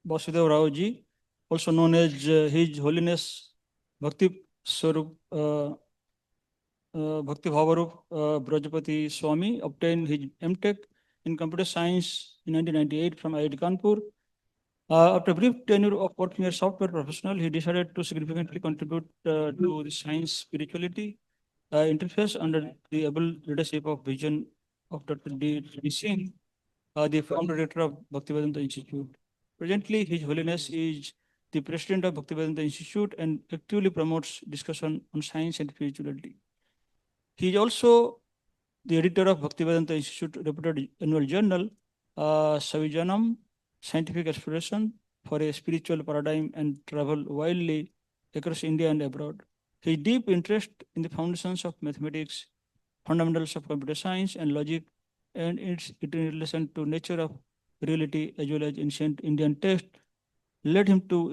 Vasudeva Rao ji, also known as His Holiness Bhaktivedanta Vrajapati Swami, obtained his M.Tech in computer science in 1998 from IIT Kanpur. After a brief tenure of working as a software professional, he decided to significantly contribute to the science spirituality interface under the able leadership of vision of Dr. D. Singh, the founder director of Bhaktivedanta Institute. Presently, His Holiness is the president of Bhaktivedanta Institute and actively promotes discussion on science and spirituality. He is also the editor of Bhaktivedanta Institute reputed annual journal, Savijnanam, Scientific Exploration for a Spiritual Paradigm, and travel widely across India and abroad. His deep interest in the foundations of mathematics, fundamentals of computer science and logic, and its in relation to nature of reality as well as ancient Indian text led him to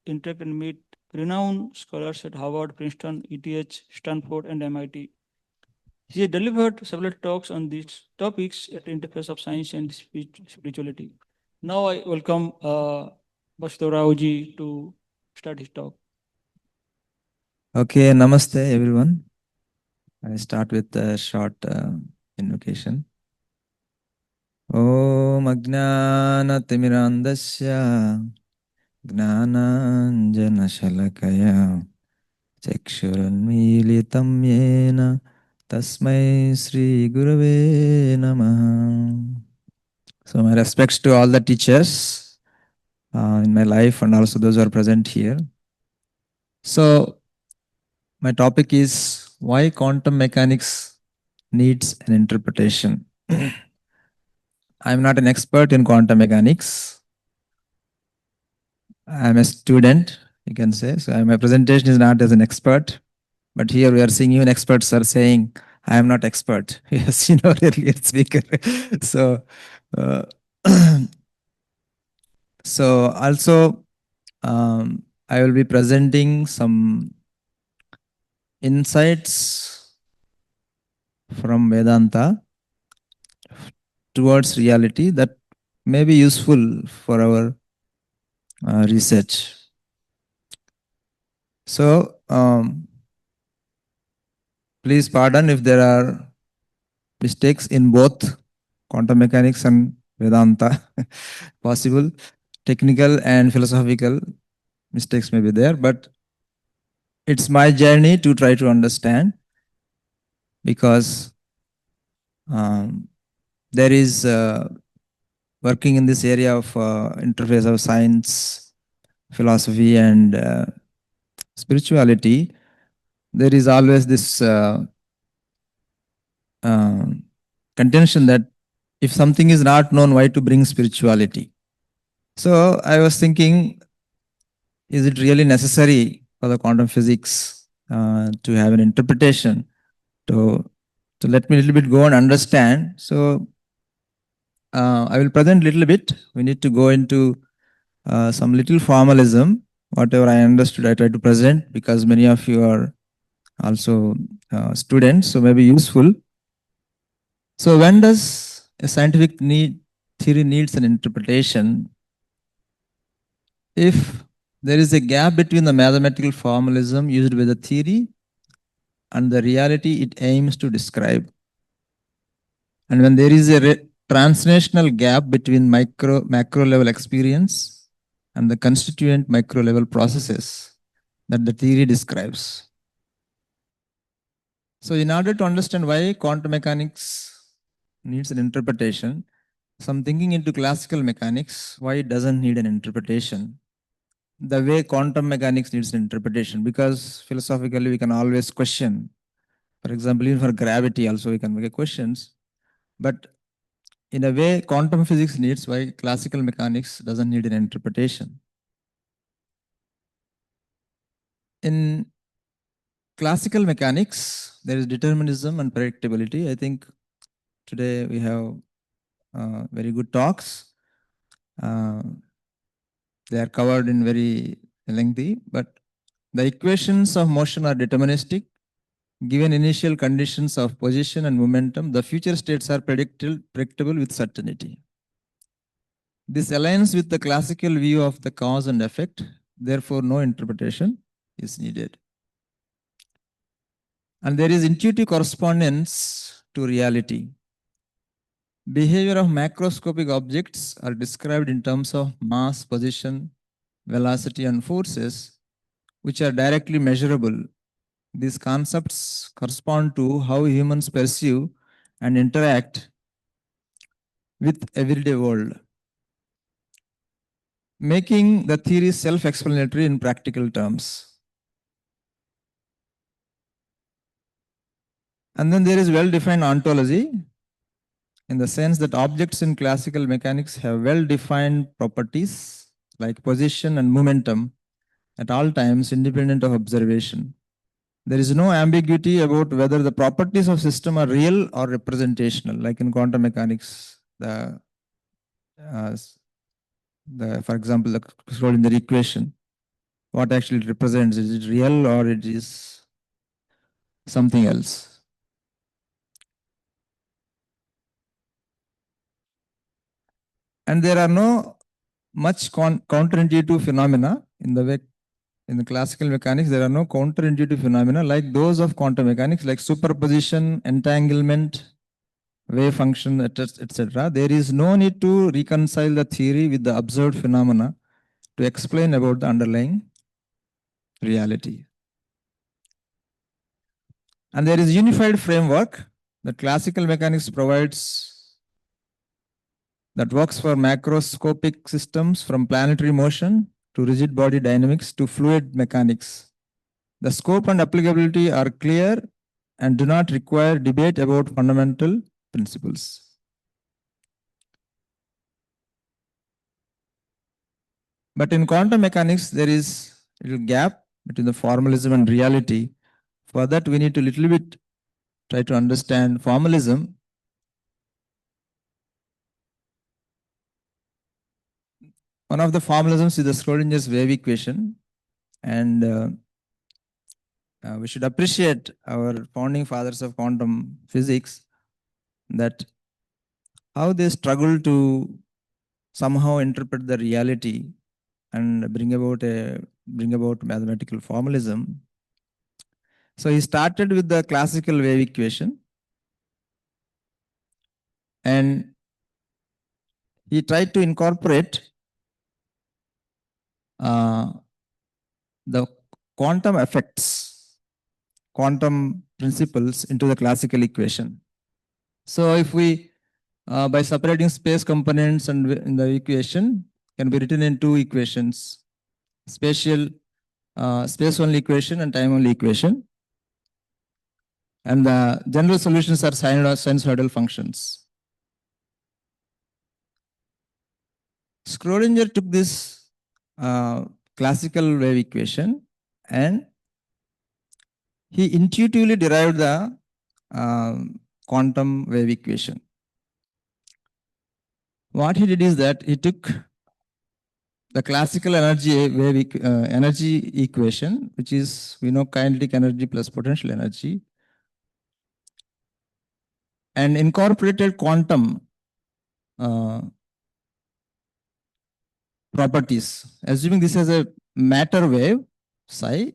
interact and meet renowned scholars at Harvard, Princeton, ETH, Stanford, and MIT. He delivered several talks on these topics at the interface of science and spirituality. Now I welcome Vasudeva Rao ji to start his talk. Okay, namaste everyone. I start with a short invocation. Om Ajnana Timirandasya Gnananjana Shalakaya Chakshurunmilitam Yena Tasmai Sri Gurave Namaha. So my respects to all the teachers in my life and also those who are present here. So my topic is why quantum mechanics needs an interpretation. I'm not an expert in quantum mechanics. I'm a student, you can say. So my presentation is not as an expert, but here we are seeing even experts are saying, I am not expert. Yes, you know, earlier speaker. So, uh, so also, I will be presenting some insights from Vedanta towards reality that may be useful for our research. So, please pardon if there are mistakes in both quantum mechanics and Vedanta. Possible technical and philosophical mistakes may be there, but it's my journey to try to understand, because there is working in this area of interface of science, philosophy, and spirituality. There is always this contention that if something is not known, why to bring spirituality? So I was thinking, is it really necessary for the quantum physics to have an interpretation? To let me a little bit go and understand. So I will present a little bit. We need to go into some little formalism. Whatever I understood, I try to present, because many of you are also students, so maybe useful. So when does a scientific theory needs an interpretation? If there is a gap between the mathematical formalism used by the theory and the reality it aims to describe, and when there is a translational gap between macro level experience and the constituent micro level processes that the theory describes. So in order to understand why quantum mechanics needs an interpretation, some thinking into classical mechanics, why it doesn't need an interpretation, the way quantum mechanics needs an interpretation, because philosophically we can always question. For example, even for gravity also we can make questions, but in a way quantum physics needs why classical mechanics doesn't need an interpretation. In classical mechanics, there is determinism and predictability. I think today we have very good talks. They are covered in very lengthy, but the equations of motion are deterministic. Given initial conditions of position and momentum, the future states are predictable with certainty. This aligns with the classical view of the cause and effect, therefore no interpretation is needed. And there is intuitive correspondence to reality. Behavior of macroscopic objects are described in terms of mass, position, velocity, and forces, which are directly measurable. These concepts correspond to how humans perceive and interact with everyday world, making the theory self-explanatory in practical terms. And then there is well-defined ontology, in the sense that objects in classical mechanics have well-defined properties like position and momentum at all times independent of observation. There is no ambiguity about whether the properties of system are real or representational, like in quantum mechanics. For example, the Schrodinger equation, what actually it represents, is it real or it is something else? And there are no much counterintuitive phenomena in the way. In the classical mechanics, there are no counterintuitive phenomena like those of quantum mechanics, like superposition, entanglement, wave function, etc. There is no need to reconcile the theory with the observed phenomena to explain about the underlying reality. And there is unified framework that classical mechanics provides that works for macroscopic systems, from planetary motion to rigid body dynamics to fluid mechanics. The scope and applicability are clear and do not require debate about fundamental principles. But in quantum mechanics, there is a little gap between the formalism and reality. For that, we need to little bit try to understand formalism. One of the formalisms is the Schrodinger's wave equation, and we should appreciate our founding fathers of quantum physics, that how they struggle to somehow interpret the reality and bring about mathematical formalism. So he started with the classical wave equation, and he tried to incorporate the quantum effects, quantum principles into the classical equation. So if we, by separating space components and in the equation, can be written in two equations: space-only equation and time-only equation. And the general solutions are sinusoidal functions. Schrodinger took this classical wave equation and he intuitively derived the quantum wave equation. What he did is that he took the classical energy equation, which is, we know, kinetic energy plus potential energy, and incorporated quantum properties. Assuming this is a matter wave, psi,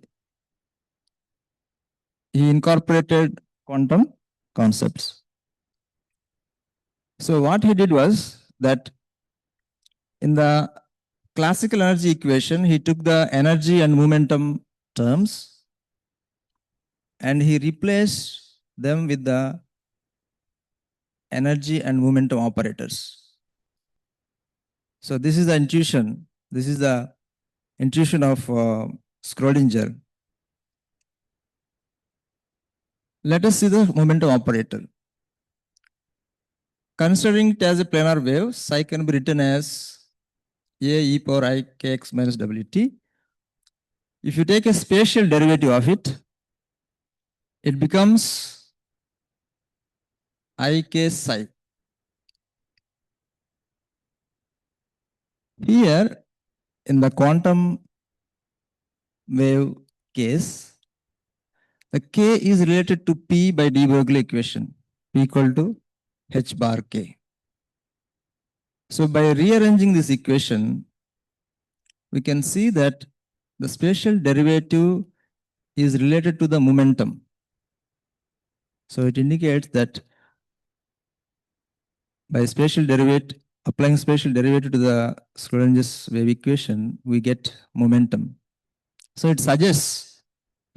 he incorporated quantum concepts. So what he did was that in the classical energy equation, he took the energy and momentum terms and he replaced them with the energy and momentum operators. So this is the intuition. This is the intuition of Schrodinger. Let us see the momentum operator. Considering it as a planar wave, psi can be written as a e power I kx minus wt. If you take a spatial derivative of it, it becomes I k psi. Here, in the quantum wave case, the k is related to P by de Broglie equation, P equal to h bar k. So by rearranging this equation, we can see that the spatial derivative is related to the momentum. So it indicates that by spatial derivative, applying spatial derivative to the Schrodinger's wave equation, we get momentum. So it suggests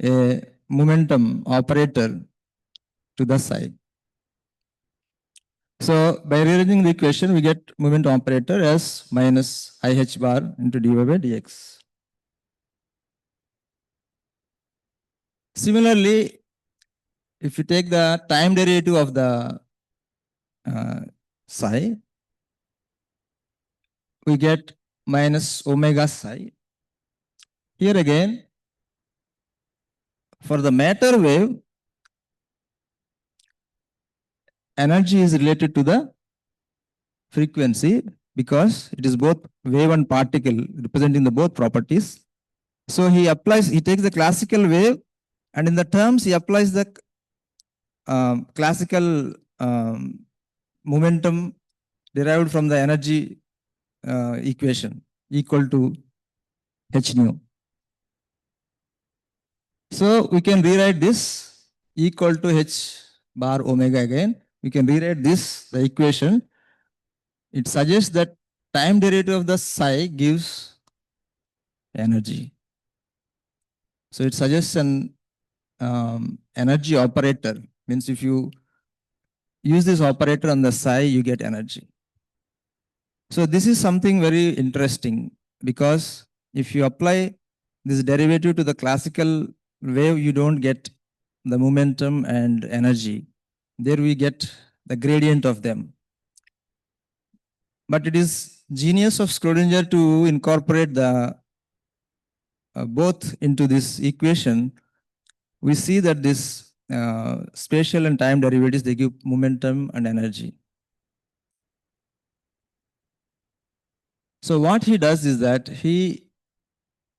a momentum operator to the side. So by rearranging the equation, we get momentum operator as minus IH bar into dy by dx. Similarly, if you take the time derivative of the psi, we get minus omega psi. Here again, for the matter wave, energy is related to the frequency because it is both wave and particle representing the both properties. So he takes the classical wave, and in the terms he applies the classical momentum derived from the energy equation equal to h nu. So we can rewrite this equal to h bar omega again. We can rewrite this, the equation. It suggests that time derivative of the psi gives energy. So it suggests an energy operator. Means if you use this operator on the psi, you get energy. So this is something very interesting because if you apply this derivative to the classical wave, you don't get the momentum and energy. There we get the gradient of them. But it is genius of Schrodinger to incorporate the both into this equation. We see that this spatial and time derivatives, they give momentum and energy. So what he does is that he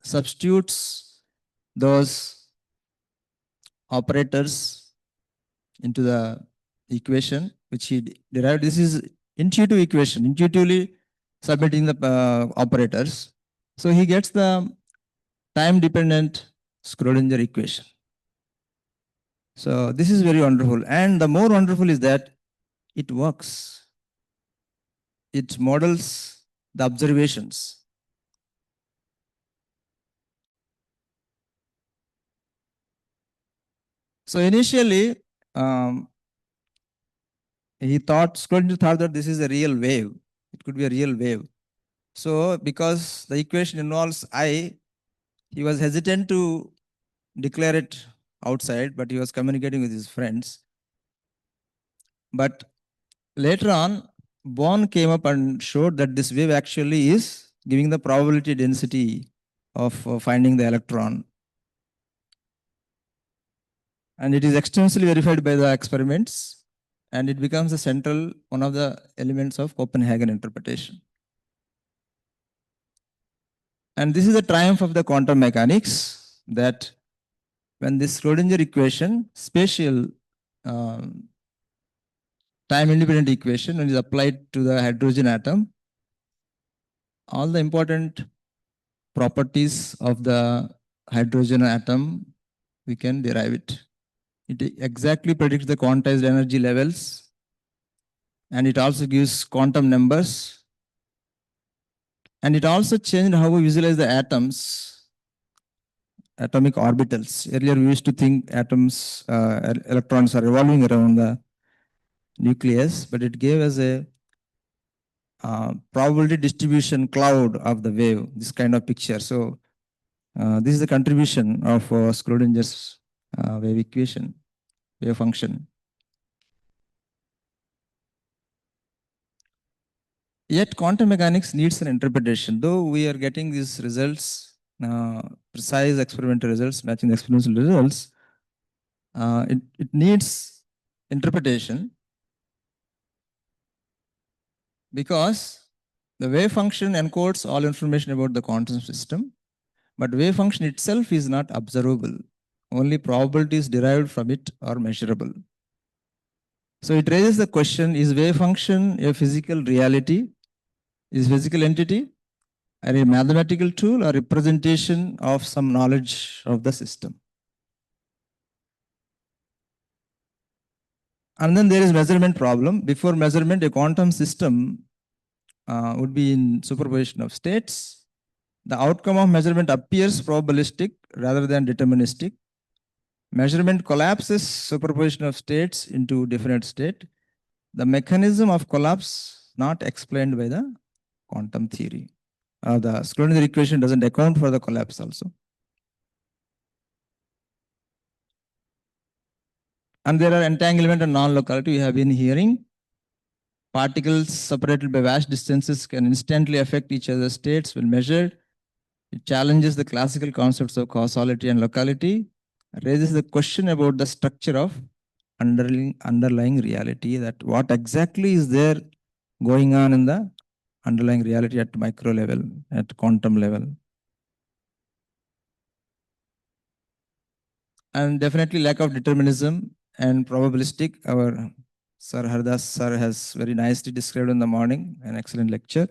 substitutes those operators into the equation which he derived. This is intuitive equation, intuitively submitting the operators. So he gets the time dependent Schrodinger equation. So this is very wonderful. And the more wonderful is that it works. It models the observations. So initially, Schrodinger thought that this is a real wave. It could be a real wave. So because the equation involves I, he was hesitant to declare it outside, but he was communicating with his friends. But later on, Born came up and showed that this wave actually is giving the probability density of finding the electron. And it is extensively verified by the experiments, and it becomes a central, one of the elements of Copenhagen interpretation. And this is the triumph of the quantum mechanics, that when this Schrodinger equation, spatial time-independent equation, when it is applied to the hydrogen atom, all the important properties of the hydrogen atom, we can derive it. It exactly predicts the quantized energy levels, and it also gives quantum numbers. And it also changed how we visualize the atoms, atomic orbitals. Earlier, we used to think atoms, electrons are revolving around the nucleus, but it gave us a probability distribution cloud of the wave, this kind of picture. So this is the contribution of Schrodinger's wave equation, wave function. Yet quantum mechanics needs an interpretation. Though we are getting these results, precise experimental results, matching the experimental results, it needs interpretation, because the wave function encodes all information about the quantum system, but wave function itself is not observable. Only probabilities derived from it are measurable. So it raises the question, is wave function a physical reality, Is physical entity a mathematical tool or representation of some knowledge of the system? And then there is measurement problem. Before measurement, a quantum system would be in superposition of states. The outcome of measurement appears probabilistic rather than deterministic. Measurement collapses superposition of states into definite state. The mechanism of collapse not explained by the quantum theory. The Schrödinger equation doesn't account for the collapse also. And there are entanglement and non-locality. We have been hearing particles separated by vast distances can instantly affect each other's states when measured. It challenges the classical concepts of causality and locality, raises the question about the structure of underlying reality, that what exactly is there going on in the underlying reality at micro level, at quantum level. And definitely lack of determinism and probabilistic. Our Sir Hardas sir has very nicely described in the morning, an excellent lecture.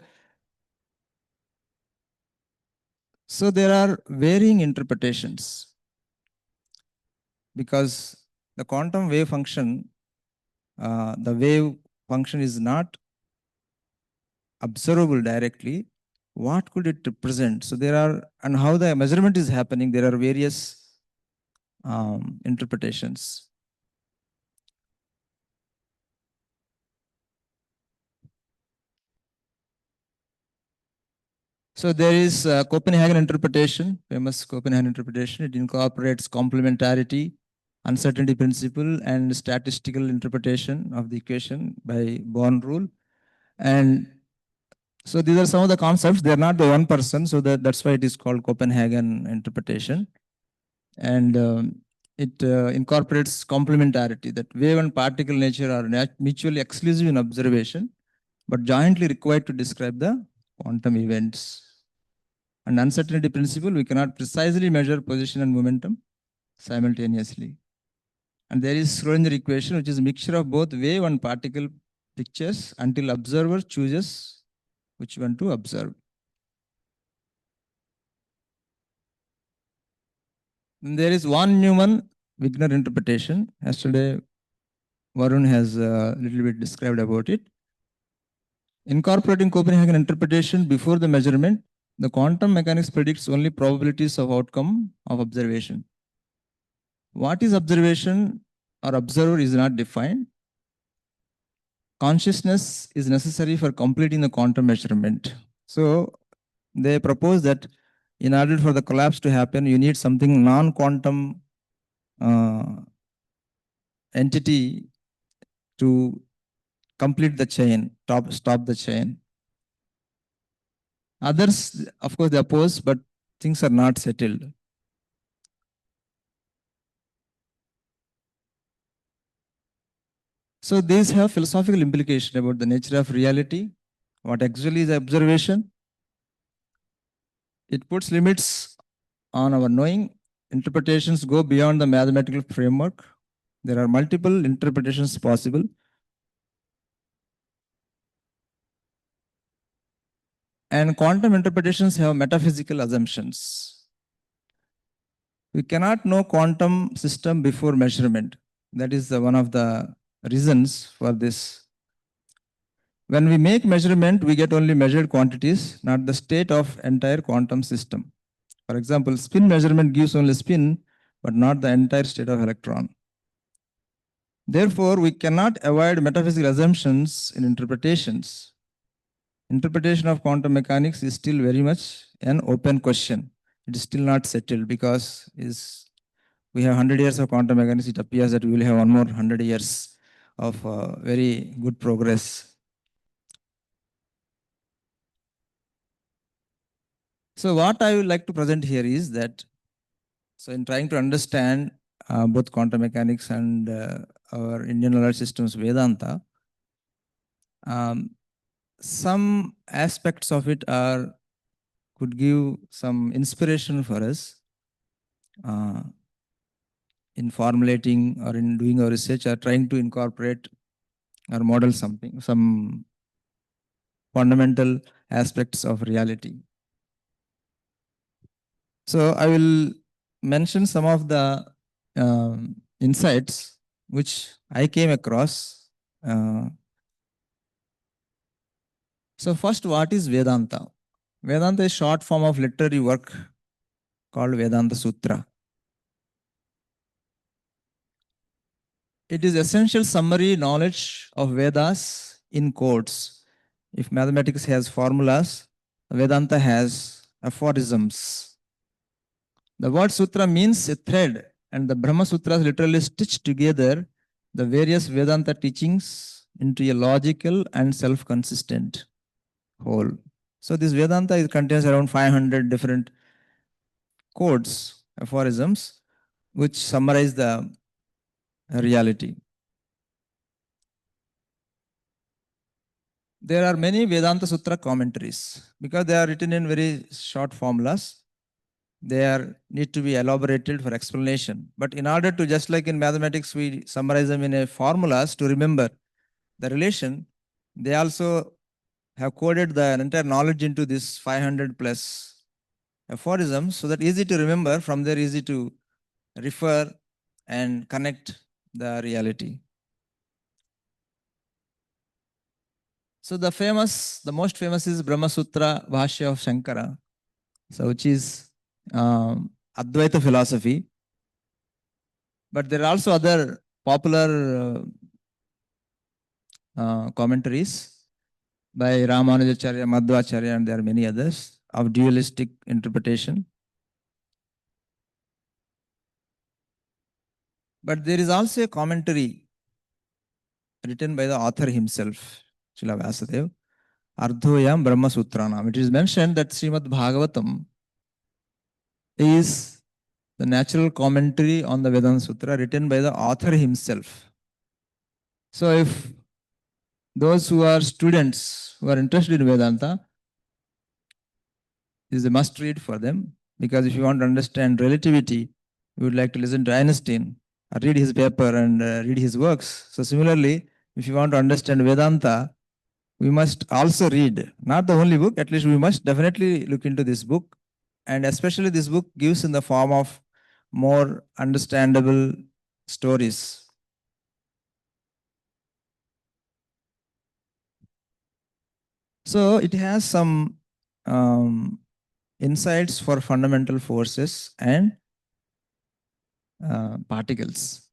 So there are varying interpretations because the quantum wave function, the wave function is not observable directly. What could it represent? So there are, and how the measurement is happening, there are various interpretations. So there is Copenhagen interpretation, famous Copenhagen interpretation. It incorporates complementarity, uncertainty principle, and statistical interpretation of the equation by Born rule. And so these are some of the concepts. They're not the one person, so that's why it is called Copenhagen interpretation. And it incorporates complementarity, that wave and particle nature are mutually exclusive in observation, but jointly required to describe the quantum events. And uncertainty principle, we cannot precisely measure position and momentum simultaneously. And there is Schrödinger equation, which is a mixture of both wave and particle pictures until observer chooses which one to observe. And there is von Neumann-Wigner interpretation. Yesterday, Varun has a little bit described about it. Incorporating Copenhagen interpretation before the measurement, the quantum mechanics predicts only probabilities of outcome of observation. What is observation or observer is not defined. Consciousness is necessary for completing the quantum measurement. So they propose that in order for the collapse to happen, you need something non-quantum entity to complete the chain, stop the chain. Others, of course, they oppose, but things are not settled. So these have philosophical implication about the nature of reality, what actually is observation. It puts limits on our knowing. Interpretations go beyond the mathematical framework. There are multiple interpretations possible. And quantum interpretations have metaphysical assumptions. We cannot know quantum system before measurement. That is one of the reasons for this. When we make measurement, we get only measured quantities, not the state of entire quantum system. For example, spin measurement gives only spin, but not the entire state of electron. Therefore, we cannot avoid metaphysical assumptions in interpretations. Interpretation of quantum mechanics is still very much an open question. It is still not settled because we have 100 years of quantum mechanics. It appears that we will have one more 100 years of very good progress. So what I would like to present here is that, so in trying to understand both quantum mechanics and our Indian knowledge systems Vedanta, some aspects of it could give some inspiration for us in formulating or in doing our research or trying to incorporate or model something, some fundamental aspects of reality. So I will mention some of the insights which I came across. So first, what is Vedanta? Vedanta is short form of literary work called Vedanta Sutra. It is essential summary knowledge of Vedas in codes. If mathematics has formulas, Vedanta has aphorisms. The word sutra means a thread, and the Brahma Sutras literally stitch together the various Vedanta teachings into a logical and self-consistent whole. So this Vedanta contains around 500 different codes, aphorisms, which summarize the reality. There are many Vedanta Sutra commentaries because they are written in very short formulas. They need to be elaborated for explanation. But in order to, just like in mathematics, we summarize them in a formulas to remember the relation, they also have coded the entire knowledge into this 500 plus aphorisms so that easy to remember, from there easy to refer and connect the reality. So the most famous is Brahma Sutra Bhashya of Shankara, so which is Advaita philosophy. But there are also other popular commentaries by Ramanujacharya, Madhvacharya, and there are many others of dualistic interpretation. But there is also a commentary written by the author himself, Srila Vasudeva, Ardhoyam Brahma Sutranam. It is mentioned that Srimad Bhagavatam is the natural commentary on the Vedanta Sutra written by the author himself. So if those who are students who are interested in Vedanta, this is a must read for them, because if you want to understand relativity, you would like to listen to Einstein or read his paper and read his works. So similarly, if you want to understand Vedanta, we must also read, not the only book, at least we must definitely look into this book. And especially this book gives in the form of more understandable stories. So it has some insights for fundamental forces and particles.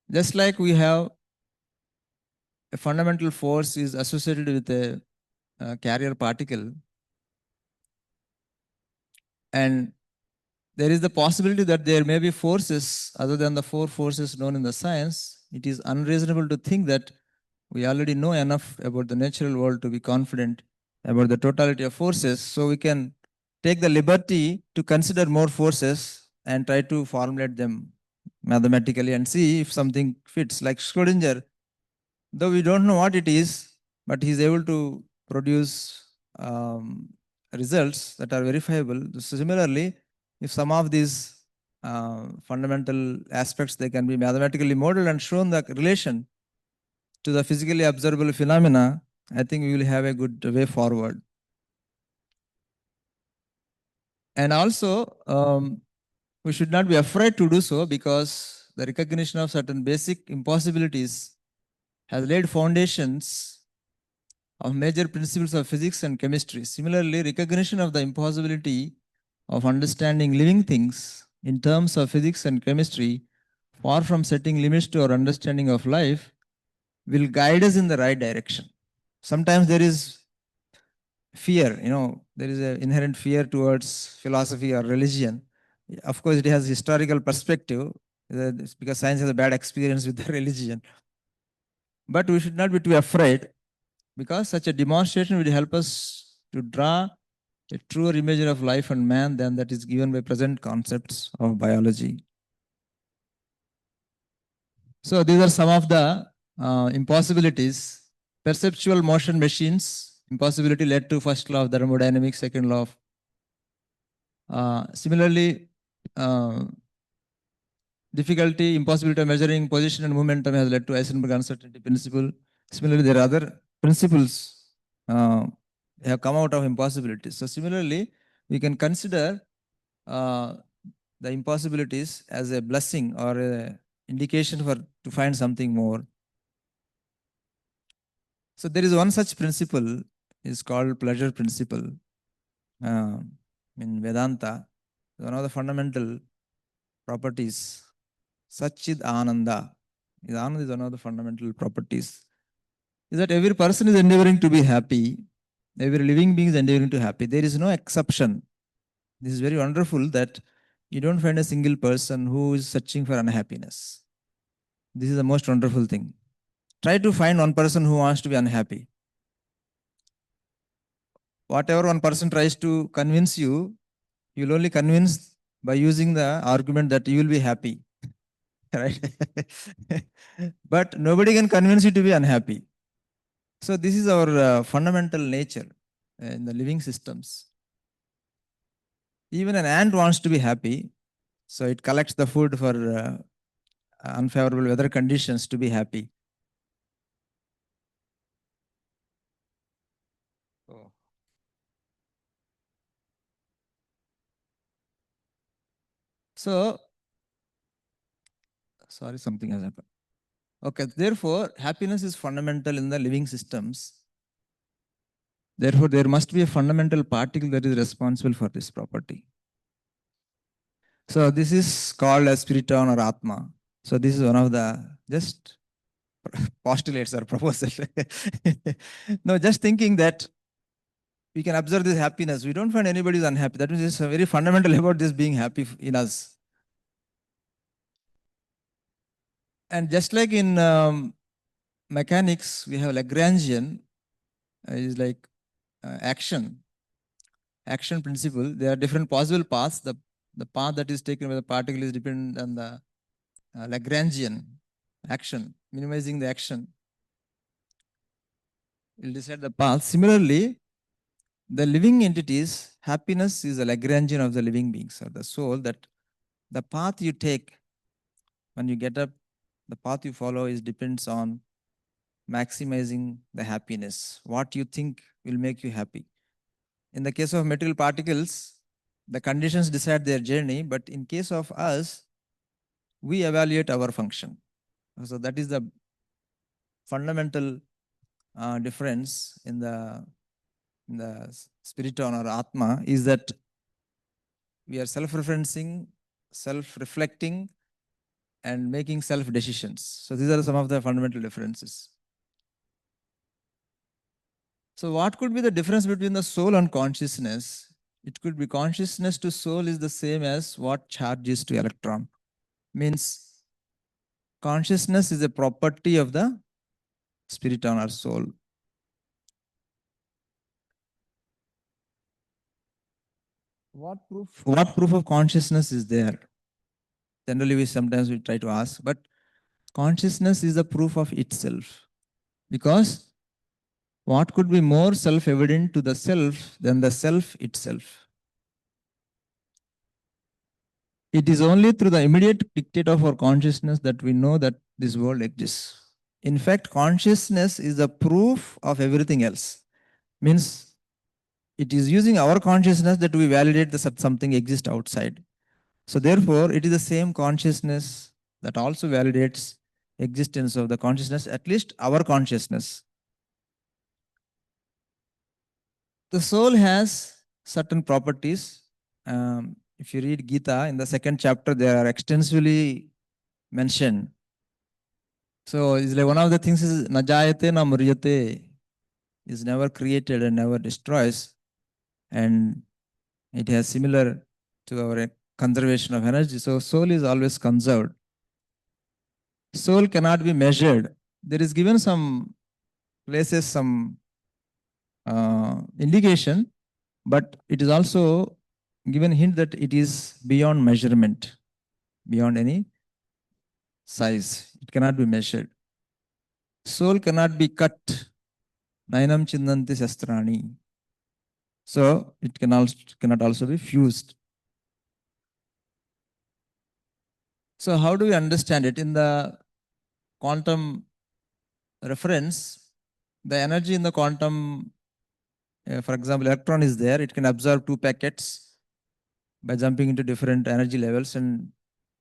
Just like we have a fundamental force is associated with a carrier particle, and there is the possibility that there may be forces other than the four forces known in the science. It is unreasonable to think that we already know enough about the natural world to be confident about the totality of forces. So we can take the liberty to consider more forces and try to formulate them mathematically and see if something fits. Like Schrodinger, though we don't know what it is, but he's able to produce results that are verifiable. So similarly, if some of these fundamental aspects, they can be mathematically modeled and shown the relation to the physically observable phenomena, I think we will have a good way forward. And also, we should not be afraid to do so, because the recognition of certain basic impossibilities has laid foundations of major principles of physics and chemistry. Similarly, recognition of the impossibility of understanding living things in terms of physics and chemistry, far from setting limits to our understanding of life, will guide us in the right direction. Sometimes there is fear, there is an inherent fear towards philosophy or religion. Of course, it has historical perspective, because science has a bad experience with the religion. But we should not be too afraid, because such a demonstration will help us to draw a truer image of life and man than that is given by present concepts of biology. So these are some of the impossibilities. Perceptual motion machines, impossibility led to first law of thermodynamics, second law of similarly, difficulty, impossibility of measuring position and momentum has led to Heisenberg uncertainty principle. Similarly, there are other principles have come out of impossibilities. So similarly, we can consider uh, the impossibilities as a blessing or a indication for to find something more. So there is one such principle is called pleasure principle in Vedanta. One of the fundamental properties, Satchid Ananda. Ananda is one of the fundamental properties. Is that every person is endeavoring to be happy. Every living being is endeavoring to be happy. There is no exception. This is very wonderful that you don't find a single person who is searching for unhappiness. This is the most wonderful thing. Try to find one person who wants to be unhappy. Whatever one person tries to convince you, you'll only convince by using the argument that you will be happy. Right? But nobody can convince you to be unhappy. So this is our fundamental nature in the living systems. Even an ant wants to be happy, so it collects the food for unfavorable weather conditions to be happy. Oh. So, sorry, something has happened. Okay, therefore, happiness is fundamental in the living systems. Therefore, there must be a fundamental particle that is responsible for this property. So, this is called as spiriton or atma. So, this is one of the just postulates or proposals. No, just thinking that we can observe this happiness. We don't find anybody is unhappy. That means it's very fundamental about this being happy in us. And just like in mechanics, we have Lagrangian, is like action principle. There are different possible paths. The path that is taken by the particle is dependent on the Lagrangian action, minimizing the action. Will decide the path. Similarly, the living entities, happiness is a Lagrangian of the living beings or the soul, that the path you take when you get up, the path you follow is depends on maximizing the happiness. What you think will make you happy. In the case of material particles, the conditions decide their journey, but in case of us, we evaluate our function. So that is the fundamental difference in the spiriton or atma, is that we are self-referencing, self-reflecting, and making self-decisions. So these are some of the fundamental differences. So what could be the difference between the soul and consciousness? It could be consciousness to soul is the same as what charge is to electron. Means consciousness is a property of the spiriton or soul. What proof of consciousness is there? Generally, we sometimes try to ask, but consciousness is a proof of itself. Because what could be more self-evident to the self than the self itself? It is only through the immediate dictate of our consciousness that we know that this world exists. In fact, consciousness is the proof of everything else. Means it is using our consciousness that we validate that something exists outside. So therefore, it is the same consciousness that also validates existence of the consciousness, at least our consciousness. The soul has certain properties. If you read Gita, in the second chapter, they are extensively mentioned. So it's like one of the things is najayate na muryate, is never created and never destroys. And it has similar to our conservation of energy. So soul is always conserved. Soul cannot be measured. There is given some places, some indication, but it is also given hint that it is beyond measurement, beyond any size. It cannot be measured. Soul cannot be cut. Nainam chindanti shastrani. So it cannot also be fused. So how do we understand it? In the quantum reference, the energy in the quantum, for example, electron is there, it can absorb 2 packets by jumping into different energy levels and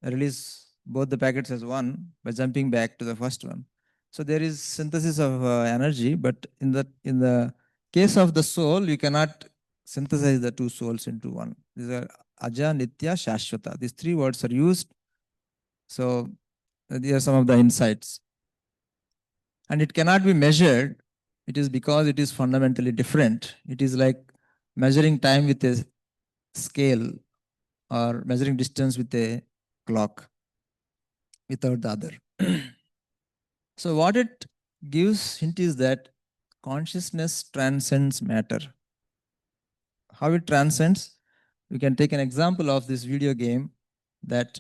release both the packets as one by jumping back to the first one. So there is synthesis of energy, but in the case of the soul, you cannot synthesize the 2 souls into one. These are Aja, Nitya, Shashvata. These 3 words are used. So these are some of the insights. And it cannot be measured. It is because it is fundamentally different. It is like measuring time with a scale or measuring distance with a clock without the other. So what it gives hint is that consciousness transcends matter. How it transcends? We can take an example of this video game that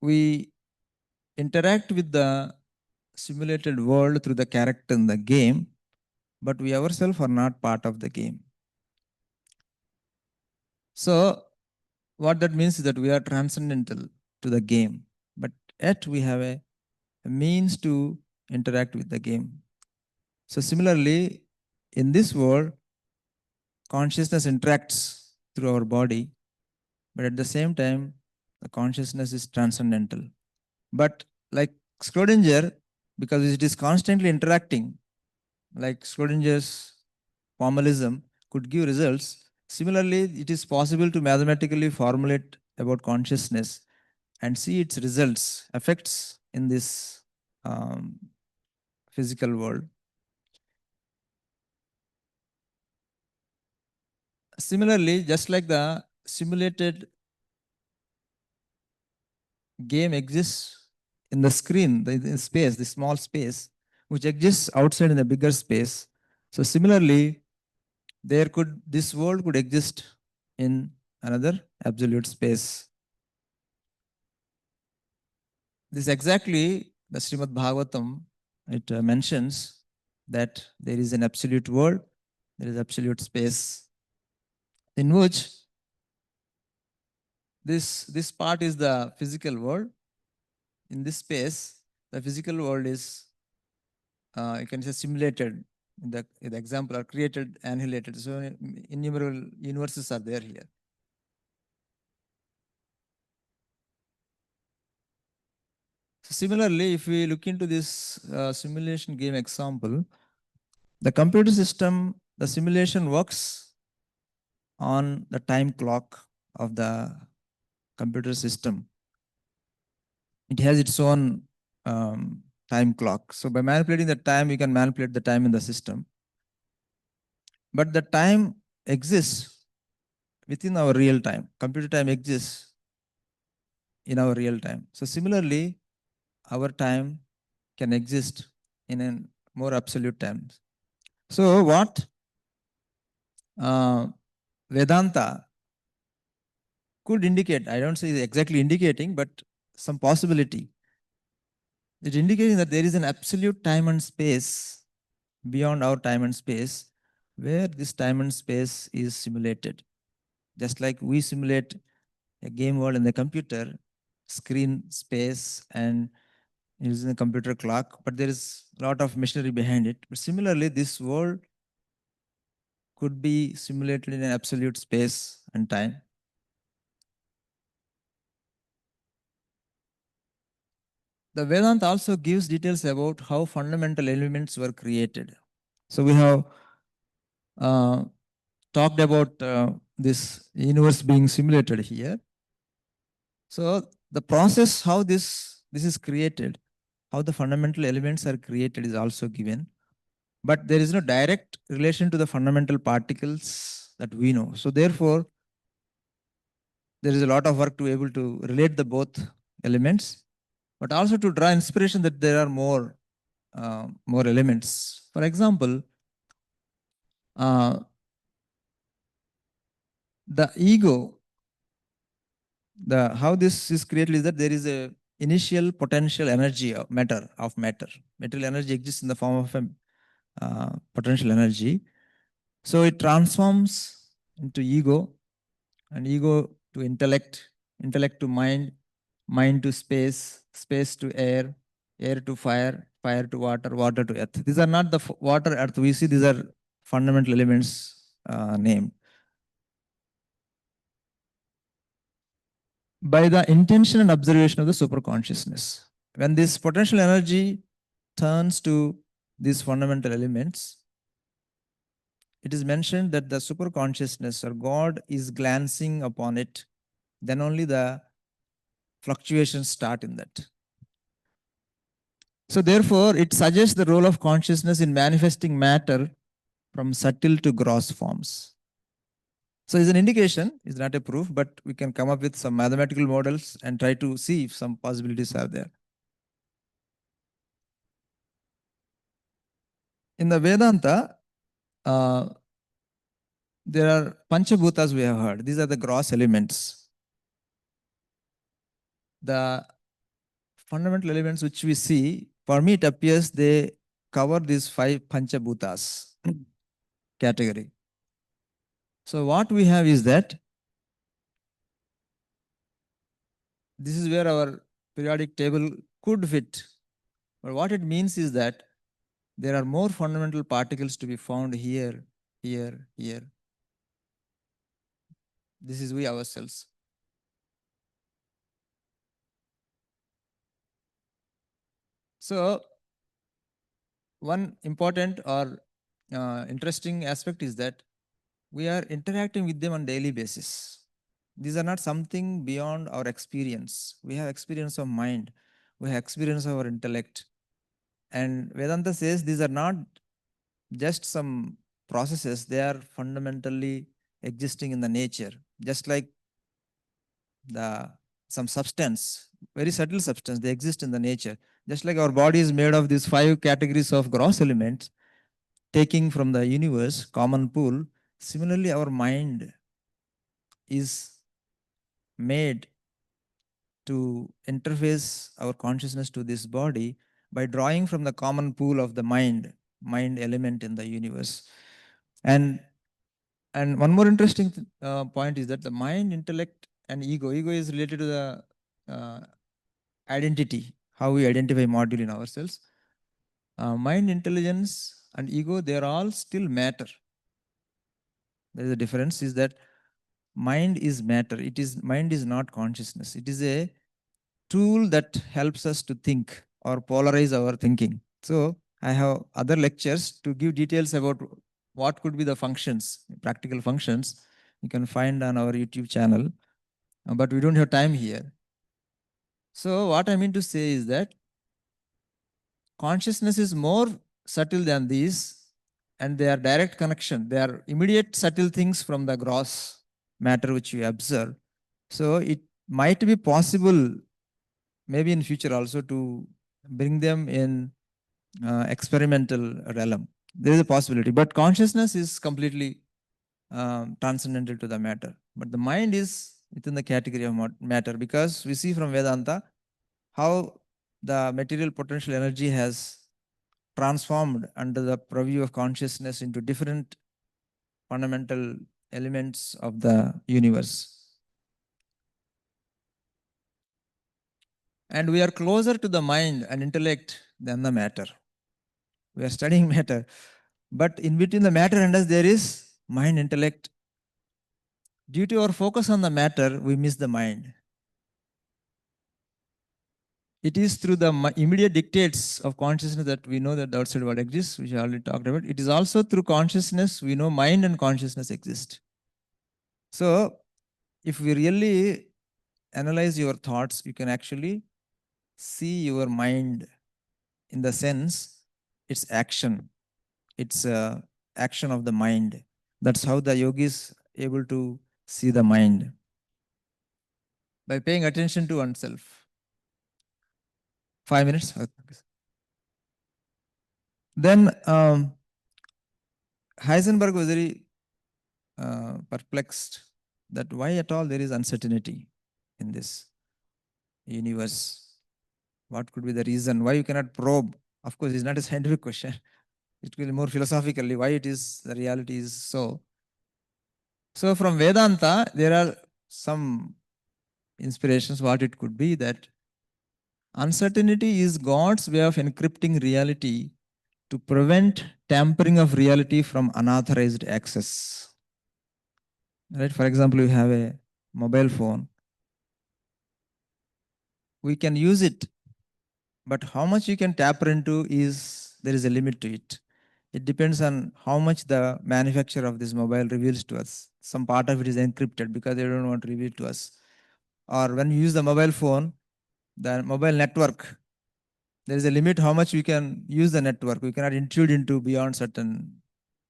we interact with the simulated world through the character in the game, but we ourselves are not part of the game. So what that means is that we are transcendental to the game, but yet we have a means to interact with the game. So similarly, in this world, consciousness interacts through our body, but at the same time, the consciousness is transcendental. But like Schrodinger, because it is constantly interacting, like Schrodinger's formalism could give results. Similarly, it is possible to mathematically formulate about consciousness and see its results, effects in this physical world. Similarly, just like the simulated game exists in the screen, the space, the small space, which exists outside in a bigger space. So similarly, this world could exist in another absolute space. This exactly the Srimad Bhagavatam, it mentions that there is an absolute world, there is absolute space, in which this part is the physical world. In this space, the physical world is, you can say, simulated. The example are created, annihilated. So innumerable universes are there here. So similarly, if we look into this simulation game example, the computer system, the simulation works on the time clock of the computer system. It has its own time clock. So by manipulating the time, we can manipulate the time in the system. But the time exists within our real time. Computer time exists in our real time. So similarly, our time can exist in a more absolute terms. So what Vedanta could indicate, I don't say exactly indicating, but some possibility. It's indicating that there is an absolute time and space beyond our time and space where this time and space is simulated. Just like we simulate a game world in the computer, screen space and using a computer clock, but there is a lot of machinery behind it. But similarly, this world could be simulated in an absolute space and time. The Vedanta also gives details about how fundamental elements were created. So we have talked about this universe being simulated here. So the process, how this is created, how the fundamental elements are created is also given. But there is no direct relation to the fundamental particles that we know. So therefore, there is a lot of work to be able to relate the both elements, but also to draw inspiration that there are more elements. For example, the ego, how this is created is that there is a initial potential energy of matter. Material energy exists in the form of a potential energy. So it transforms into ego, and ego to intellect, intellect to mind, mind to space, space to air, air to fire, fire to water, water to earth. These are not the water, earth we see, these are fundamental elements named. By the intention and observation of the superconsciousness. When this potential energy turns to these fundamental elements, it is mentioned that the superconsciousness or God is glancing upon it, then only the fluctuations start in that. So therefore, it suggests the role of consciousness in manifesting matter from subtle to gross forms. So it's an indication, it's not a proof, but we can come up with some mathematical models and try to see if some possibilities are there. In the Vedanta, there are Panchabhutas we have heard. These are the gross elements. The fundamental elements which we see, for me it appears they cover these 5 Panchabhutas category. So what we have is that this is where our periodic table could fit. But what it means is that there are more fundamental particles to be found here, here, here. This is we ourselves. So one important or interesting aspect is that we are interacting with them on daily basis. These are not something beyond our experience. We have experience of mind. We have experience of our intellect. And Vedanta says these are not just some processes. They are fundamentally existing in the nature. Just like some substance, very subtle substance, they exist in the nature. Just like our body is made of these 5 categories of gross elements, taking from the universe, common pool, similarly our mind is made to interface our consciousness to this body by drawing from the common pool of the mind element in the universe. And one more interesting point is that the mind, intellect, and ego is related to the identity, how we identify module in ourselves. Mind, intelligence, and ego, they are all still matter. There is a difference is that mind is matter. Mind is not consciousness. It is a tool that helps us to think or polarize our thinking. So I have other lectures to give details about what could be the functions, practical functions. You can find on our YouTube channel, but we don't have time here. So what I mean to say is that consciousness is more subtle than these, and they are direct connection. They are immediate subtle things from the gross matter which we observe. So it might be possible, maybe in future also, to bring them in experimental realm. There is a possibility, but consciousness is completely transcendental to the matter. But the mind is within the category of matter, because we see from Vedanta how the material potential energy has transformed under the purview of consciousness into different fundamental elements of the universe. And we are closer to the mind and intellect than the matter. We are studying matter, but in between the matter and us, there is mind, intellect. Due to our focus on the matter, we miss the mind. It is through the immediate dictates of consciousness that we know that the outside world exists, which I already talked about. It is also through consciousness we know mind and consciousness exist. So if we really analyze your thoughts, you can actually see your mind in the sense it's action. It's action of the mind. That's how the yogi is able to see the mind, by paying attention to oneself. 5 minutes. Then Heisenberg was very perplexed that why at all there is uncertainty in this universe. What could be the reason? Why you cannot probe? Of course, it's not a scientific question. It will be more philosophically why it is, the reality is so. So from Vedanta, there are some inspirations what it could be, that Uncertainty is God's way of encrypting reality to prevent tampering of reality from unauthorized access. Right? For example, you have a mobile phone. We can use it, but how much you can tap into there is a limit to it. It depends on how much the manufacturer of this mobile reveals to us. Some part of it is encrypted because they don't want to reveal to us. Or when you use the mobile phone, the mobile network, there is a limit how much we can use the network. We cannot intrude into beyond certain,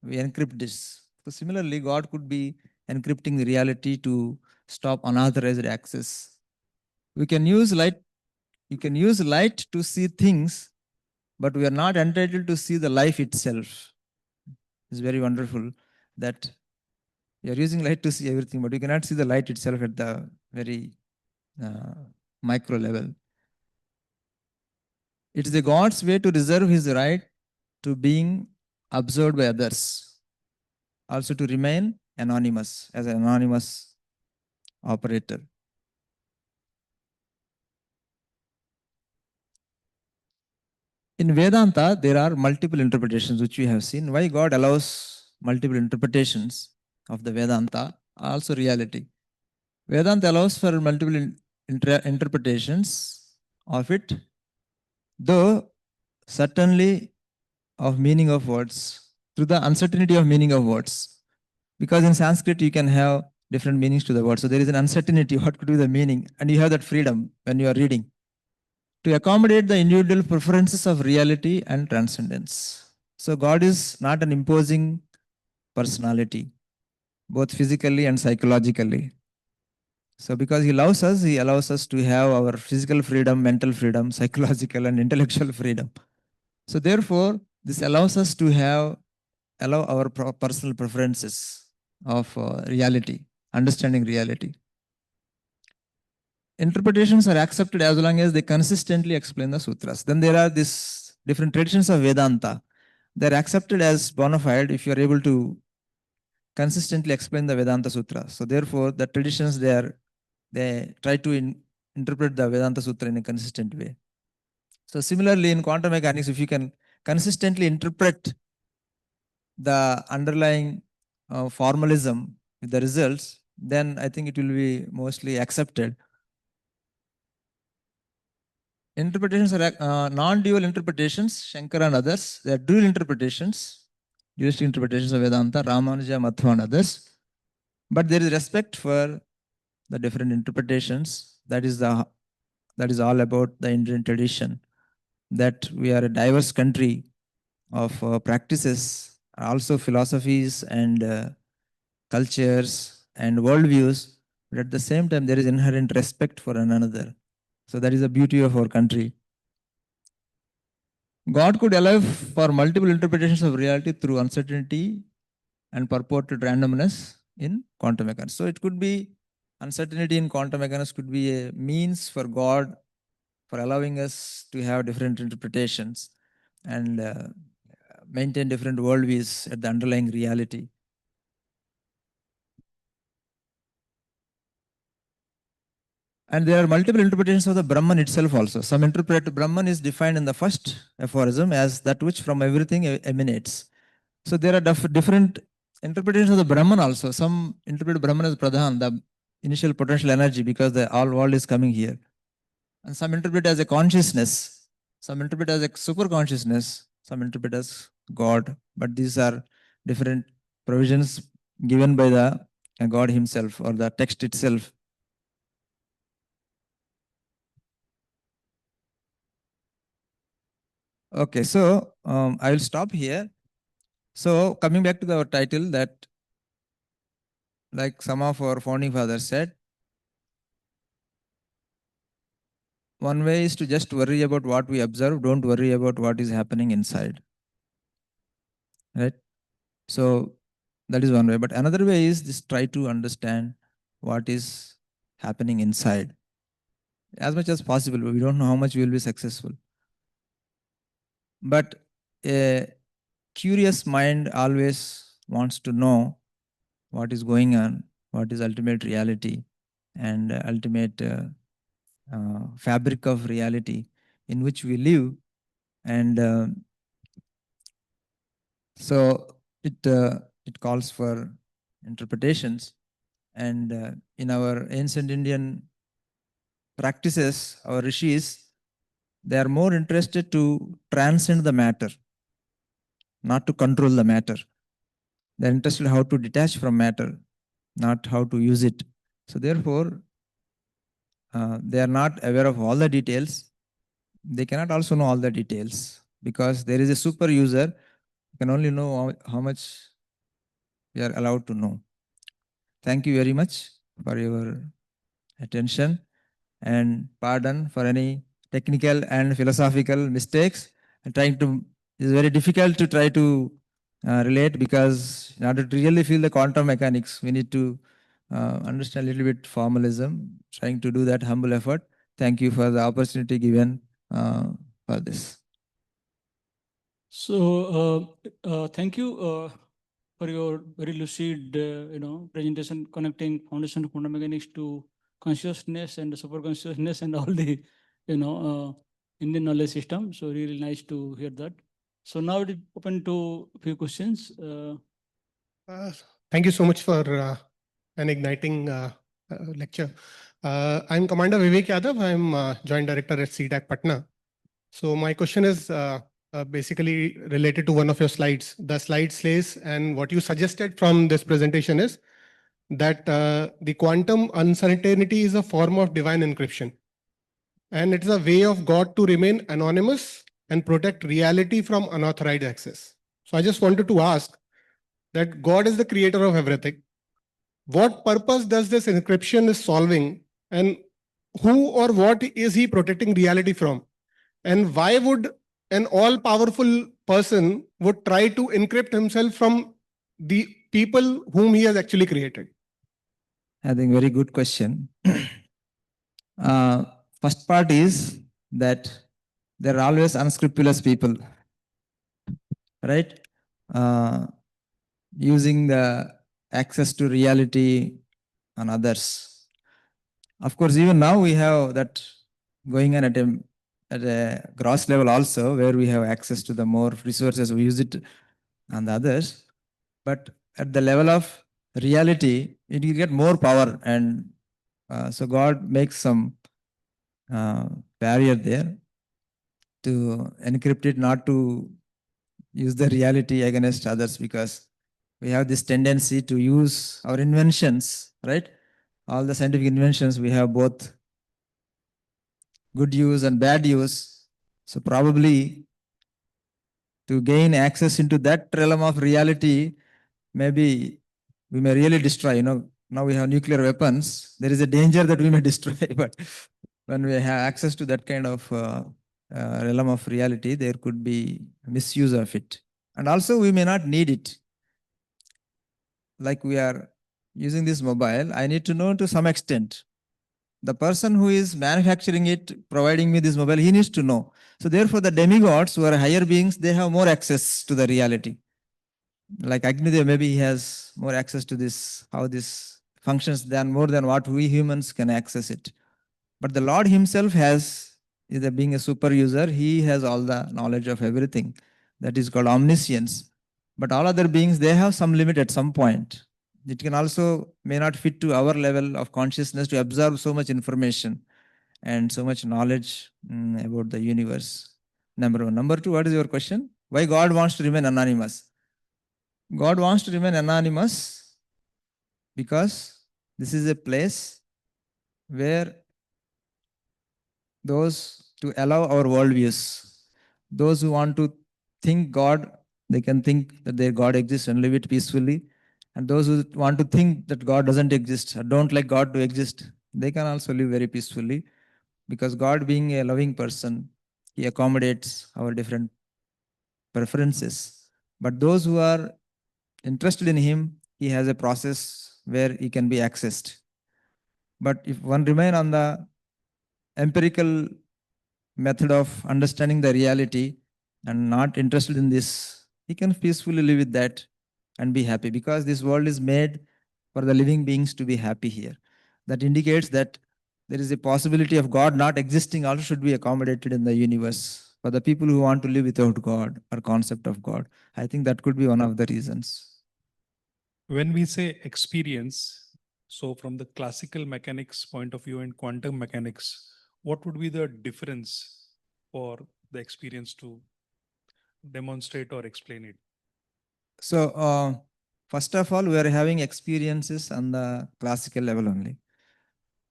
we encrypt this. So similarly, God could be encrypting reality to stop unauthorized access. We can use light, you can use light to see things, but we are not entitled to see the life itself. It's very wonderful that you are using light to see everything, but you cannot see the light itself at the very micro level. It is the God's way to reserve his right to being observed by others, also to remain anonymous as an anonymous operator. In Vedanta, there are multiple interpretations which we have seen. Why God allows multiple interpretations of the Vedanta, also reality. Vedanta allows for multiple interpretations of it, though certainly of meaning of words, through the uncertainty of meaning of words. Because in Sanskrit, you can have different meanings to the word. So there is an uncertainty, what could be the meaning, and you have that freedom when you are reading to accommodate the individual preferences of reality and transcendence. So God is not an imposing personality, both physically and psychologically. So because he loves us, he allows us to have our physical freedom, mental freedom, psychological and intellectual freedom. So therefore, this allows us to allow our personal preferences of reality, understanding reality. Interpretations are accepted as long as they consistently explain the sutras. Then there are these different traditions of Vedanta. They're accepted as bona fide if you're able to consistently explain the Vedanta Sutra. So therefore, the traditions they try to interpret the Vedanta Sutra in a consistent way. So similarly, in quantum mechanics, if you can consistently interpret the underlying formalism with the results, then I think it will be mostly accepted. Interpretations are non-dual interpretations, Shankara and others. They are dual interpretations, dualistic interpretations of Vedanta, Ramanuja, Madhva and others. But there is respect for the different interpretations. That is all about the Indian tradition. That we are a diverse country of practices, also philosophies and cultures and worldviews. But at the same time, there is inherent respect for one another. So that is the beauty of our country. God could allow for multiple interpretations of reality through uncertainty and purported randomness in quantum mechanics. So it could be uncertainty in quantum mechanics could be a means for God for allowing us to have different interpretations and maintain different worldviews at the underlying reality. And there are multiple interpretations of the Brahman itself also. Some interpret Brahman is defined in the first aphorism as that which from everything emanates. So there are different interpretations of the Brahman also. Some interpret Brahman as Pradhan, the initial potential energy, because the all world is coming here. And some interpret as a consciousness. Some interpret as a super consciousness. Some interpret as God. But these are different provisions given by the God himself or the text itself. Okay, so I will stop here. So coming back to our title, that like some of our founding fathers said, one way is to just worry about what we observe. Don't worry about what is happening inside. Right? So that is one way. But another way is just try to understand what is happening inside as much as possible. We don't know how much we will be successful. But a curious mind always wants to know what is going on, what is ultimate reality and ultimate fabric of reality in which we live. And so it calls for interpretations. And in our ancient Indian practices, our rishis, they are more interested to transcend the matter, not to control the matter. They're interested in how to detach from matter, not how to use it. So therefore, they are not aware of all the details. They cannot also know all the details because there is a super user who can only know how much we are allowed to know. Thank you very much for your attention, and pardon for any technical and philosophical mistakes. I'm trying to, it's very difficult to try to relate, because in order to really feel the quantum mechanics, we need to understand a little bit formalism, trying to do that humble effort. Thank you for the opportunity given for this. So, thank you for your very lucid, presentation connecting foundation of quantum mechanics to consciousness and super consciousness and all the, Indian knowledge system. So, really nice to hear that. So now it is open to a few questions. Thank you so much for an igniting lecture. I'm Commander Vivek Yadav. I'm Joint Director at CTAC Patna. So my question is basically related to one of your slides. The slide says, and what you suggested from this presentation is that the quantum uncertainty is a form of divine encryption. And it is a way of God to remain anonymous and protect reality from unauthorized access. So I just wanted to ask that God is the creator of everything. What purpose does this encryption is solving, and who or what is he protecting reality from? And why would an all-powerful person would try to encrypt himself from the people whom he has actually created? I think very good question. First part is that there are always unscrupulous people, right? Using the access to reality on others. Of course, even now we have that going on at a gross level also, where we have access to the more resources, we use it on the others. But at the level of reality, it will get more power. And so God makes some barrier there to encrypt it, not to use the reality against others, because we have this tendency to use our inventions, right? All the scientific inventions, we have both good use and bad use. So probably to gain access into that realm of reality, maybe we may really destroy. Now we have nuclear weapons. There is a danger that we may destroy, but when we have access to that kind of realm of reality, there could be misuse of it. And also we may not need it. Like we are using this mobile, I need to know to some extent. The person who is manufacturing it, providing me this mobile, he needs to know. So therefore the demigods, who are higher beings, they have more access to the reality. Like Agnidev, maybe he has more access to this, how this functions, than more than what we humans can access it. But the Lord himself has, either being a super user, he has all the knowledge of everything. That is called omniscience. But all other beings, they have some limit at some point. It can also may not fit to our level of consciousness to absorb so much information and so much knowledge about the universe. Number one. Number two, what is your question? Why God wants to remain anonymous? God wants to remain anonymous because this is a place where those to allow our worldviews, those who want to think God, they can think that their God exists and live it peacefully. And those who want to think that God doesn't exist or don't like God to exist, they can also live very peacefully, because God, being a loving person, he accommodates our different preferences. But those who are interested in him, he has a process where he can be accessed. But if one remain on the empirical method of understanding the reality and not interested in this, he can peacefully live with that and be happy, because this world is made for the living beings to be happy here. That indicates that there is a possibility of God not existing also should be accommodated in the universe for the people who want to live without God or concept of God. I think that could be one of the reasons. When we say experience, so from the classical mechanics point of view and quantum mechanics, what would be the difference for the experience to demonstrate or explain it? So, first of all, we are having experiences on the classical level only.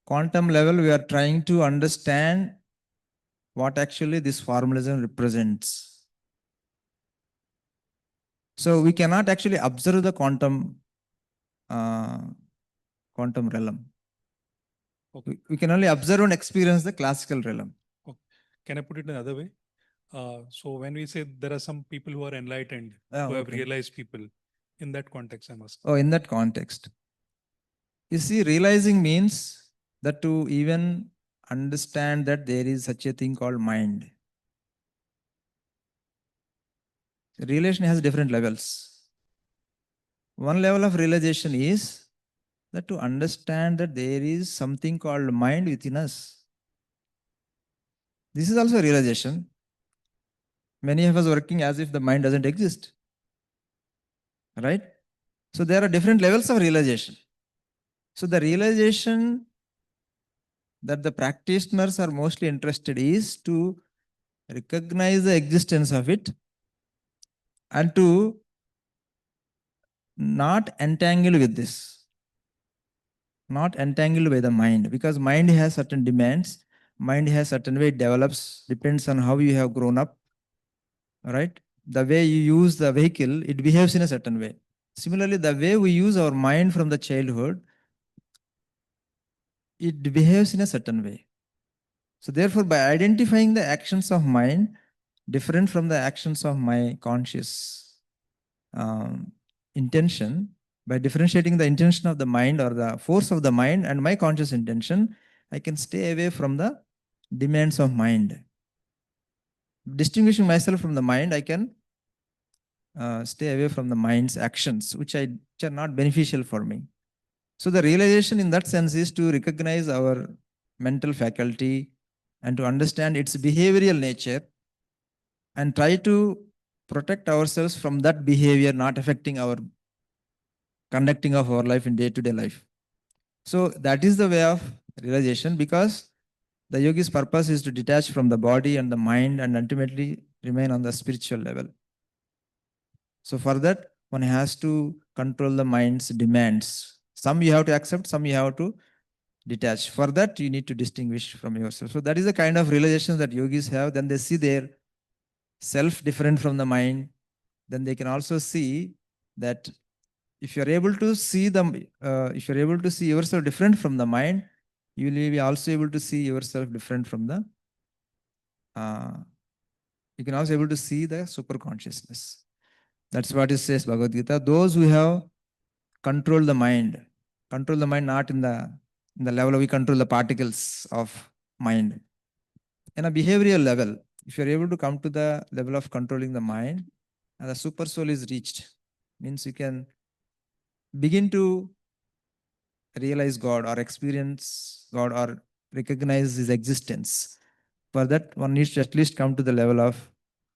Quantum level, we are trying to understand what actually this formalism represents. So we cannot actually observe the quantum realm. Okay. We can only observe and experience the classical realm. Can I put it another way? So when we say there are some people who are enlightened, who have Okay. realized people, in that context, I must. Oh, in that context. You see, realizing means that to even understand that there is such a thing called mind. Realization has different levels. One level of realization is that to understand that there is something called mind within us. This is also a realization. Many of us working as if the mind doesn't exist. Right? So there are different levels of realization. So the realization that the practitioners are mostly interested is to recognize the existence of it and to not entangle with this. Not entangled by the mind, because mind has certain demands, mind has certain way it develops, depends on how you have grown up, right? The way you use the vehicle, it behaves in a certain way. Similarly, the way we use our mind from the childhood, it behaves in a certain way. So therefore, by identifying the actions of mind different from the actions of my conscious intention, by differentiating the intention of the mind or the force of the mind and my conscious intention, I can stay away from the demands of mind. Distinguishing myself from the mind, I can stay away from the mind's actions, which are not beneficial for me. So the realization in that sense is to recognize our mental faculty and to understand its behavioral nature and try to protect ourselves from that behavior not affecting our conducting of our life in day-to-day life. So that is the way of realization, because the yogi's purpose is to detach from the body and the mind and ultimately remain on the spiritual level. So for that, one has to control the mind's demands. Some you have to accept, some you have to detach. For that, you need to distinguish from yourself. So that is the kind of realization that yogis have. Then they see their self different from the mind. Then they can also see that if you're able to see them, if you're able to see yourself different from the mind, you will be also able to see yourself different from the, you can also able to see the super consciousness. That's what it says Bhagavad Gita. Those who have controlled the mind not in the level we control the particles of mind. In a behavioral level, if you're able to come to the level of controlling the mind, and the super soul is reached, means you can begin to realize God or experience God or recognize His existence. For that, one needs to at least come to the level of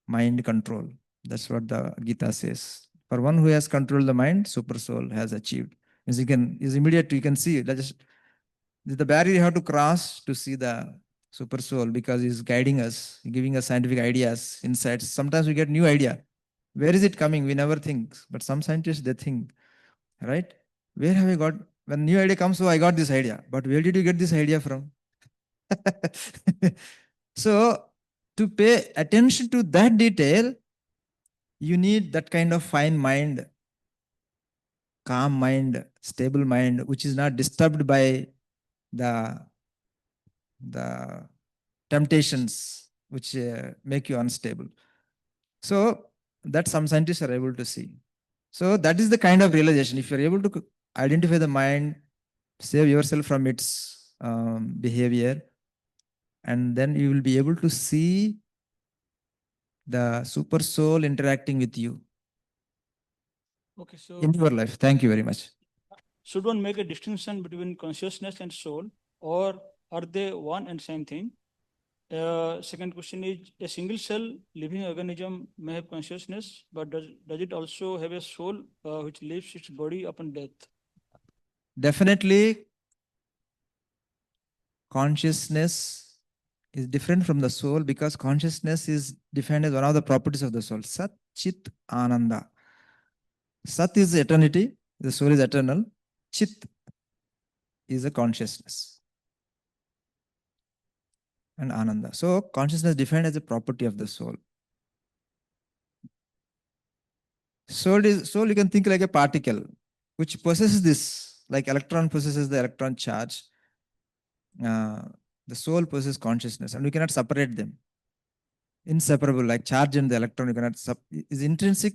mind control. That's what the Gita says. For one who has controlled the mind, super soul has achieved. Means you can, is immediate, you can see it. Just the barrier you have to cross to see the super soul, because he's guiding us, giving us scientific ideas, insights. Sometimes we get new idea. Where is it coming? We never think. But some scientists, they think, right? Where have I got? When new idea comes, oh, I got this idea. But where did you get this idea from? So to pay attention to that detail, you need that kind of fine mind, calm mind, stable mind, which is not disturbed by the temptations which make you unstable. So that some scientists are able to see. So that is the kind of realization. If you're able to identify the mind, save yourself from its behavior, and then you will be able to see the super soul interacting with you Okay, so in your life. Thank you very much. should one make a distinction between consciousness and soul, or are they one and same thing? Second question is, a single cell living organism may have consciousness, but does it also have a soul which leaves its body upon death? Definitely, consciousness is different from the soul because consciousness is defined as one of the properties of the soul. Sat, Chit, Ananda. Sat is eternity, the soul is eternal. Chit is a consciousness. And Ananda. So consciousness defined as a property of the soul. Soul you can think like a particle which possesses this, like electron possesses the electron charge. The soul possesses consciousness and we cannot separate them. Inseparable, like charge and the electron, you cannot is intrinsic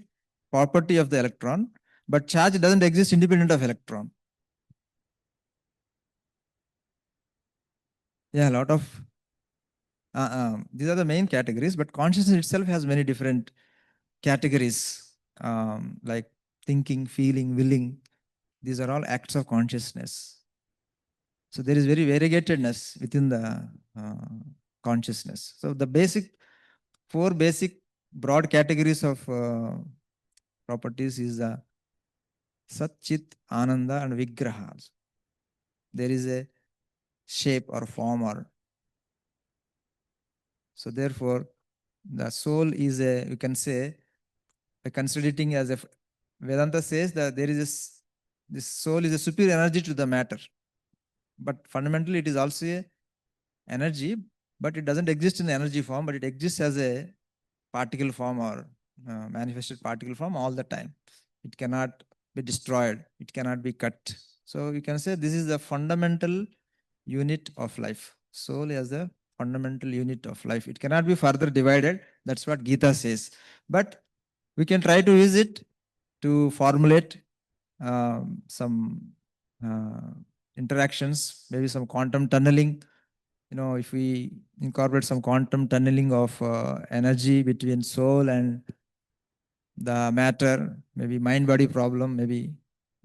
property of the electron, but charge doesn't exist independent of electron. Yeah, a lot of these are the main categories, but consciousness itself has many different categories, like thinking, feeling, willing. These are all acts of consciousness. So there is very variegatedness within the consciousness. So the four basic broad categories of properties is the Sat, Chit, Ananda and Vigraha. There is a shape or form so therefore the soul is you can say, I consider it as a, Vedanta says that there is this soul is a superior energy to the matter. But fundamentally it is also a energy, but it doesn't exist in energy form, but it exists as a particle form or manifested particle form all the time. It cannot be destroyed. It cannot be cut. So you can say this is the fundamental unit of life. Soul is the fundamental unit of life. It cannot be further divided. That's what Gita says. But we can try to use it to formulate some interactions, maybe some quantum tunneling. If we incorporate some quantum tunneling of energy between soul and the matter, maybe mind-body problem, maybe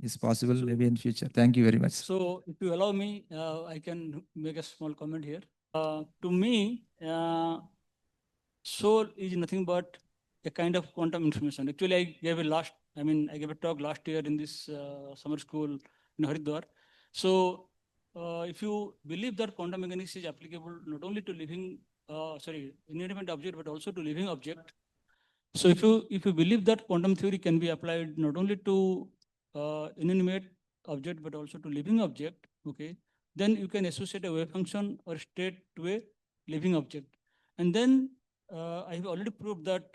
is possible, maybe in future. Thank you very much. So if you allow me, I can make a small comment here. To me, soul is nothing but a kind of quantum information. Actually, I gave a talk last year in this summer school in Haridwar. So if you believe that quantum mechanics is applicable not only to inanimate object, but also to living object. So if you believe that quantum theory can be applied not only to inanimate object, but also to living object, okay, then you can associate a wave function or state to a living object. And then I have already proved that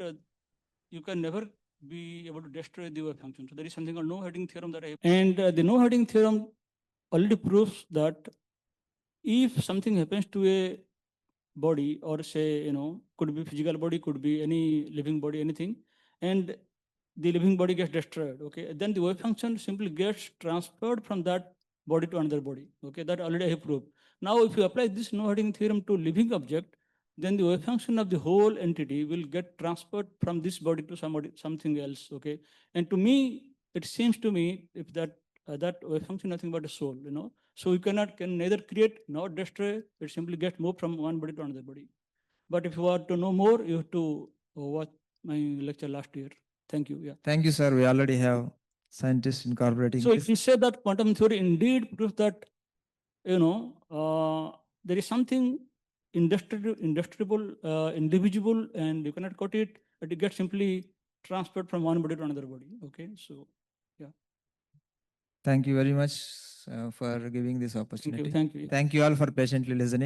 you can never be able to destroy the wave function. So there is something called no-heading theorem that I have. And the no-heading theorem already proves that if something happens to a body, or say, could be physical body, could be any living body, anything, and the living body gets destroyed, okay, then the wave function simply gets transferred from that body to another body, okay, that already I have proved. Now, if you apply this no-heading theorem to living object, then the wave function of the whole entity will get transferred from this body to something else, okay. And to me, it seems to me, if that wave function nothing but a soul, so you can neither create nor destroy. It simply gets moved from one body to another body. But if you want to know more, you have to watch my lecture last year. Thank you. Yeah. Thank you, sir. We already have scientists incorporating So this. if we say that quantum theory indeed proves that, there is something indestructible, indivisible, and you cannot cut it, but it gets simply transferred from one body to another body. Okay. So, yeah. Thank you very much for giving this opportunity. Thank you. Thank you all for patiently listening.